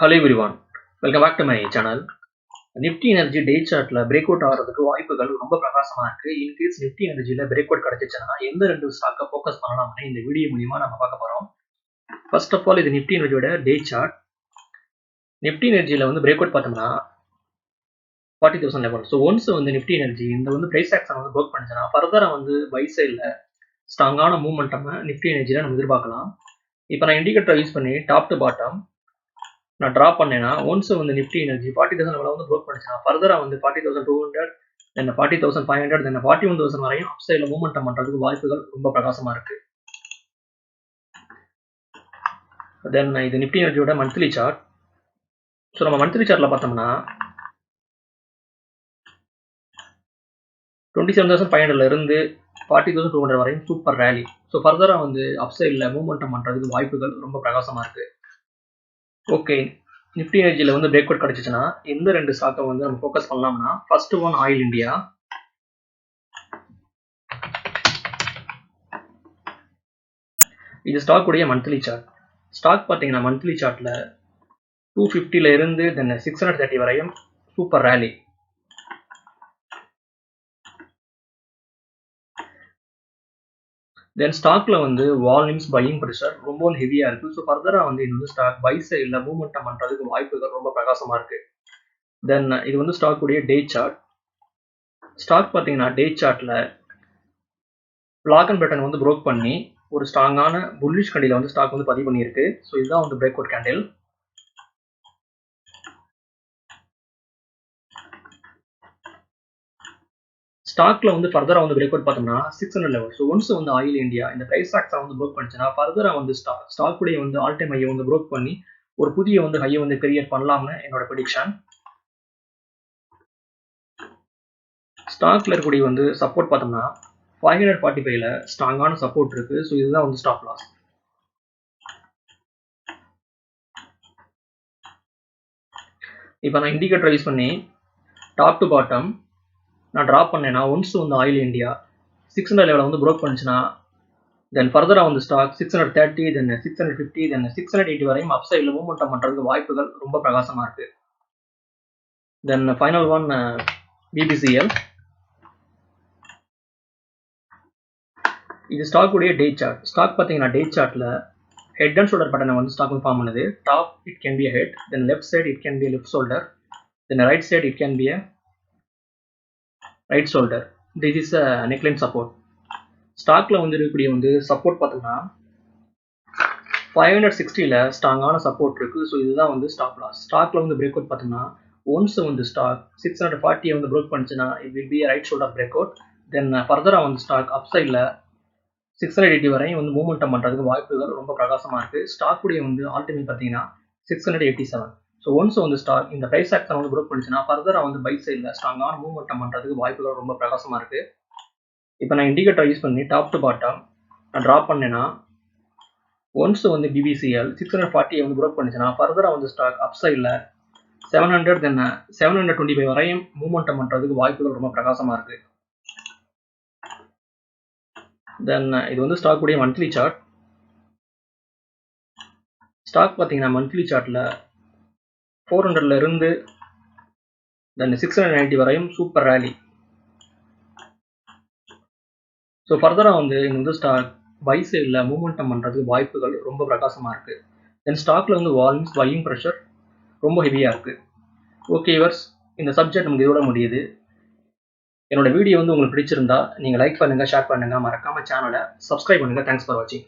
Hello everyone, welcome back to my channel. Nifty energy day சார்ட்ல break out ஆகிறதுக்கு வாய்ப்புகள் ரொம்ப பிரகாசமா இருக்கு. இன்கேஸ் நிஃப்டி எனர்ஜில பிரேக் அவுட் கிடைச்சிச்சுன்னா எந்த ரெண்டு ஸ்டாக்கை ஃபோக்கஸ் பண்ணலாம்னு இந்த வீடியோ மூலியமா நம்ம பார்க்க போறோம். ஃபர்ஸ்ட் ஆஃப் ஆல் இது நிஃப்டி எனர்ஜியோட டே சார்ட். நிஃப்டி எனர்ஜில பிரேக் அவுட் பார்த்தோம்னா 40,000 level. So once Nifty energy இந்த பிரைஸ் ஆக்ஷன் ப்ரோக் பண்ணிச்சுன்னா ஃபர்தரா பை சைட்ல ஸ்ட்ராங்கான மூவ்மெண்டம் நிஃப்டி எனர்ஜில நம்ம எதிர்பார்க்கலாம். இப்போ நான் இண்டிகேட்டர் யூஸ் பண்ணி டாப் டு பாட்டம் நான் ட்ரா பண்ணேன்னா ஒன்ஸ் நிஃப்டி எனர்ஜி 40,000 லெவலில் ப்ரோக் பண்ணிச்சுன்னா ஃபர்தரா 40,200 தென் 40,500 தென் 41,000 வரையும் அப் சைடில் மூவ்மெண்டம் பண்ணுறதுக்கு வாய்ப்புகள் ரொம்ப பிரகாசமா இருக்கு. தென் இது நிஃப்டி எனர்ஜியோட மந்த்லி சார்ட். ஸோ நம்ம மந்த்லி சார்ட்ல பார்த்தோம்னா 27,500 இருந்து 40,200 வரையும் சூப்பர் ரேலி. ஸோ ஃபர்தரா அப் சைடில் மூவ்மெண்டம் பண்ணுறதுக்கு வாய்ப்புகள் ரொம்ப பிரகாசமா இருக்கு. ஓகே, நிஃப்டி எனர்ஜியில் பிரேக் அவுட் கிடைச்சிச்சுன்னா எந்த ரெண்டு ஸ்டாக்கை நம்ம ஃபோக்கஸ் பண்ணலாம்னா ஃபர்ஸ்ட் ஒன் ஆயில் இந்தியா. இது ஸ்டாக் உடைய மந்த்லி சார்ட். ஸ்டாக் பார்த்தீங்கன்னா மந்த்லி சார்ட்ல 250 இருந்து தென் 630 வரையும் சூப்பர் ரேலி. தென் ஸ்டாக்ல வால்யூம்ஸ் பையிங் ப்ரெஷர் ரொம்ப ஹெவியா இருக்கு. ஸோ ஃபர்தரா இந்த ஸ்டாக் பை சைடில் மூவ்மெண்டம் பண்றதுக்கு வாய்ப்புகள் ரொம்ப பிரகாசமா இருக்கு. தென் இது ஸ்டாக் உடைய டே சார்ட். ஸ்டாக் பார்த்தீங்கன்னா டே சார்ட்ல பிளாக் அண்ட் பேட்டர்ன் ப்ரோக் பண்ணி ஒரு ஸ்ட்ராங்கான புல்லிஷ் கண்டில ஸ்டாக் பதிவு பண்ணியிருக்கு. ஸோ இதுதான் பிரேக் அவுட் கேண்டில். ஸ்டாக்ல ஃபர்தரா பிரேக் அவுட் பார்த்தோம்னா 600 level. So once oil India இந்த பிரைஸ் ஆக்ஷன் ப்ரோக் பண்ணிச்சுன்னா ஃபர்தரா ஸ்டாக் உடைய ஆல் டைம் ஹையை ப்ரோக் பண்ணி ஒரு புதிய ஹையை கிரியேட் பண்ணலாம்னு என்னோட ப்ரெடிக்ஷன். ஸ்டாக்ல இருக்கக்கூடிய சப்போர்ட் பார்த்தோம்னா 545ல ஸ்ட்ராங்கான சப்போர்ட் இருக்கு. ஸோ இதுதான் ஸ்டாப் லாஸ். இப்போ நான் இண்டிகேட்டர் யூஸ் பண்ணி டாப் டு பாட்டம் நான் ட்ரா பண்ணேன்னா ஒன்ஸ் ஆயில் இந்தியா 600 லெவலில் ப்ரோக் பண்ணிச்சுன்னா தென் ஃபர்தரா ஸ்டாக் 630 தென் 650 தென் 680 வரையும் அப் சைடில் மூவ்மெண்டம் பண்ணுறதுக்கு வாய்ப்புகள் ரொம்ப பிரகாசமா இருக்கு. Then final one BPCL. இது ஸ்டாக் உடைய டே சார்ட். ஸ்டாக் பார்த்தீங்கன்னா டே சார்ட்ல ஹெட் அண்ட் ஷோல்டர் பேட்டர்னை ஸ்டாக் ஃபார்ம் பண்ணுது. Top it can be head, then left side it can be left shoulder, then right side it can be right shoulder. This is a neckline support. ஸ்டாக்ல இருக்கக்கூடிய support பார்த்தோம்னா 560ல ஸ்ட்ராங்கான support இருக்கு. So இதுதான் stop loss. ஸ்டாக்ல break out பார்த்தோம்னா once stock 640 Broek பண்ணிச்சுன்னா it will be right shoulder break out. Then ஃபர்தரா ஸ்டாக் அப் சைடில் 680 வரையும் மூவ்மெண்டம் பண்ணுறதுக்கு வாய்ப்புகள் ரொம்ப பிரகாசமா இருக்கு. ஸ்டாக் உடைய ஆல் டைம் பார்த்தீங்கன்னா 687. ஸோ ஒன்ஸ் ஸ்டாக் இந்த பிரைஸ் ஆக்ஷன் ப்ரோக் பண்ணிச்சுன்னா ஃபர்தரா பை சைடில் ஸ்ட்ராங்கான மூவ்மெண்டம் பண்ணுறதுக்கு வாய்ப்புகள் ரொம்ப பிரகாசமா இருக்கு. இப்போ நான் இண்டிகேட்டர் யூஸ் பண்ணி டாப் டு பாட்டம் நான் ட்ரா பண்ணேன்னா ஒன்ஸ் பிபிசிஎல் 640 ப்ரோக் பண்ணிச்சுன்னா ஃபர்தரா ஸ்டாக் அப் சைடில் 700 தென் 725 வரையும் மூவ்மெண்டம் பண்ணுறதுக்கு வாய்ப்புகள் ரொம்ப பிரகாசமா இருக்கு. தென் இது ஸ்டாக் உடைய மந்த்லி சார்ட். ஸ்டாக் பார்த்தீங்கன்னா மந்த்லி சார்ட்ல 400ல இருந்து தென் 690 வரையும் சூப்பர் ரேலி. ஸோ ஃபர்தரா இந்த ஸ்டாக் பை சைடில் மூவ்மெண்டம் பண்ணுறதுக்கு வாய்ப்புகள் ரொம்ப பிரகாசமா இருக்கு. தென் ஸ்டாக்ல வால்யூம்ஸ் பையிங் ப்ரெஷர் ரொம்ப ஹெவியா இருக்கு. ஓகே வியூவர்ஸ், இந்த சப்ஜெக்ட் நமக்கு இதோட முடியுது. என்னோட வீடியோ உங்களுக்கு பிடிச்சிருந்தா நீங்க லைக் பண்ணுங்க, ஷேர் பண்ணுங்க, மறக்காம சேனலை சப்ஸ்கிரைப் பண்ணுங்க. தேங்க்ஸ் ஃபார் வாட்சிங்.